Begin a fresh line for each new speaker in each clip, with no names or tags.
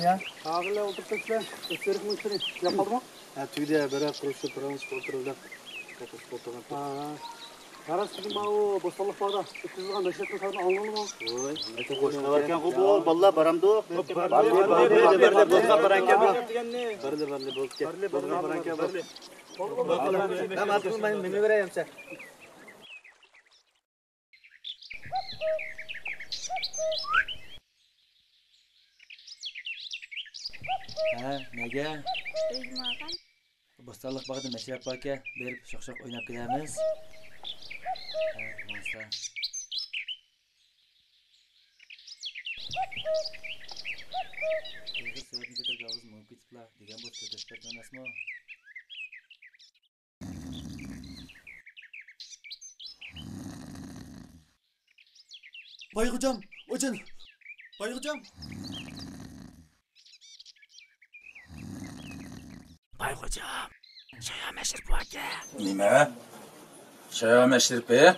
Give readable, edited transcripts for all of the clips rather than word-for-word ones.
ya. Ağırla oturttuklar. Ötürük müşteri. Yapalım mı? Tüyde beraber kuruşu transport otururlar. Karasın o boşallık var da. Kızılgan döşetme kadar anladın mı? Oy. Ete koşuna varken bu bol. Vallahi baramdı o. Barle bozga baranken bu. Barle bozga. Bozga baranken bu. Tamam atın ben mimi vereyim sen. Nega? Bostalık bakdı meşrep baka berip şok oynap gidemiz. Monsa. Eğer sevdiğin kadar gavuz mümkün tutla digen bu kötüspetmen asma. Bay hocam, Bay hocam. Bay hocam, şaya meşrep baka.
Nime? Şaya meşripi?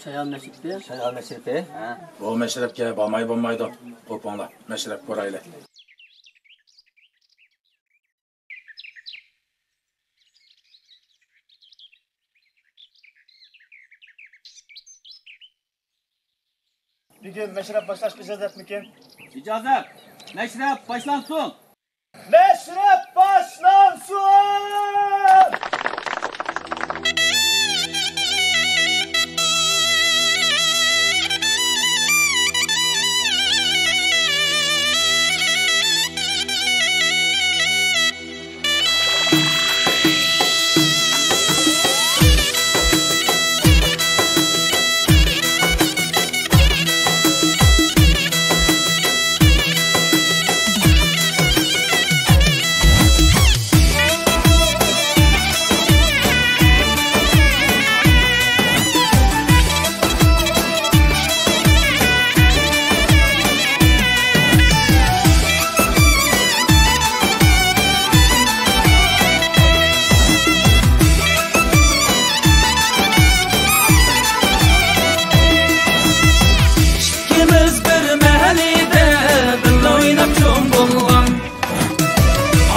Şaya meşripi?
Bu meşrepke bağmaydı. Kopanla, meşrep korayla.
Bir gün meşrep başlaş icazet mikin?
İcazet. Meşrep başlansın.
Meşrep başlansın!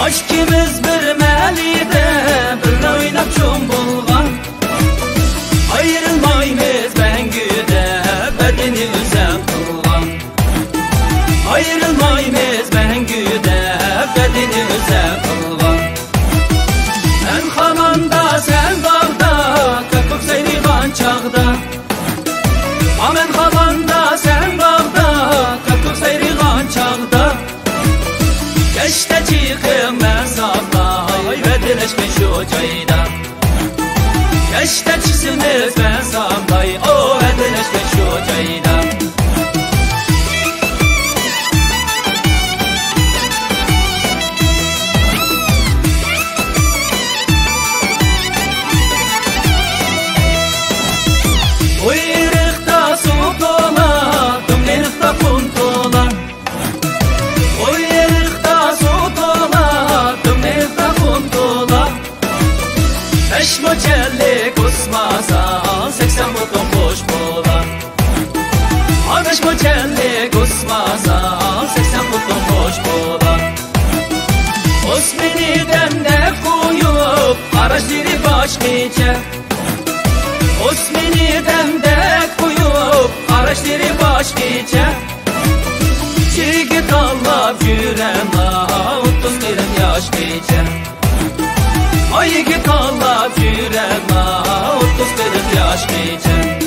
Aşkımız bir melide bir oynap çom bulgan. Ayrılmayız bengüde bedeni üzem kılgan. Ayrılmayız bengüde bedeni üzem kılgan. Ben hamanda sen dağda kakıp seyliğan çağda. Amen hamanda sen dağda kakıp seyliğan çağda. Geçte çıkım ben sablay ve dileşme şu cayda. Geçte çıksınız ben sablay o ve dileşme şu cayda. Uyrukta su dola, dumlukta kum dola. Beş moçelli kusmasa 80 buton boş bola. Beş moçelli kusmasa 80 buton boş bola. Osmani'den de koyup araçları başlayacak. Osmani'den de koyup araçları başlayacak. Çigit allap yüren 30 kırın yaşlayacak. Ay git allap yüren 30 kırın yaşlayacak.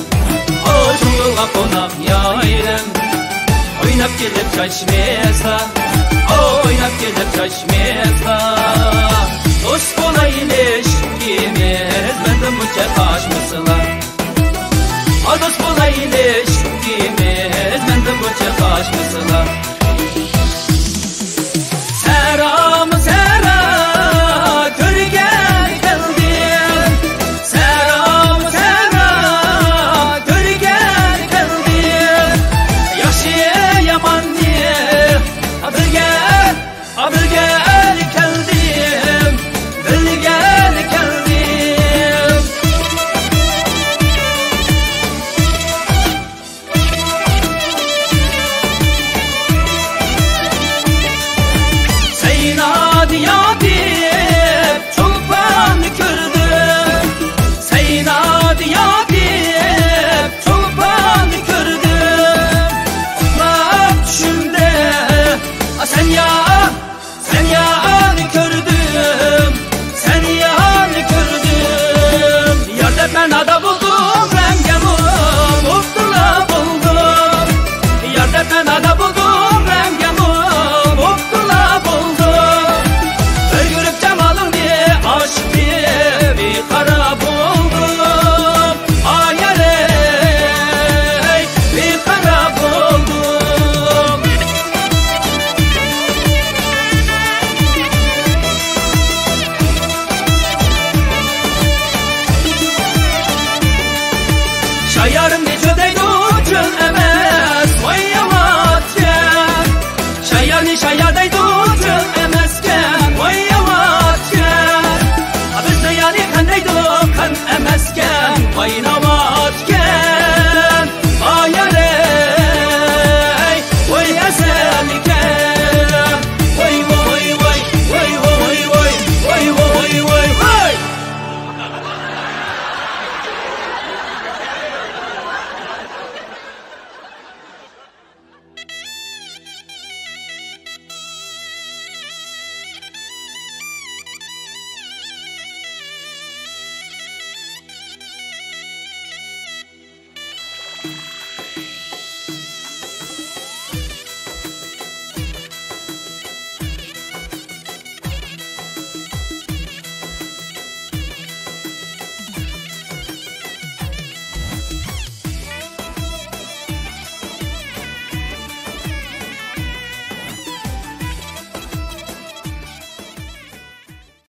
O çuğla konak yayren oynap gelip çeşmesa. Oynap gelip çeşmesa. Dost olaymış kimiz benden bu çek aşmışlar. Dost eyliştiğimiz mende koça kaçmasılar. Seram sera görgen geldim. Seram sera görgen geldim. Yaxşı yaman diye abirgel geldim. Bilgel geldim. Seyna diyadip çolpan kürdüm. Seyna diyadip çolpan kürdüm. Kulak düşümde sen ya kürdüm. Sen ya kürdüm. Yerde ben ada buldum rengemi mutluluk buldum. Yerde ben ada buldum rengemi mutluluk buldum. Bir görüp cemalın diye aşık diye bir kara buldum. Hayaley bir kara buldum. Şayarım necədəydi ucun əməz Vay yavatkən Şayardaydı ucun əməzkən Vay yavatkən Bizdə yani kəndəydi kan əməzkən Vay yavatkən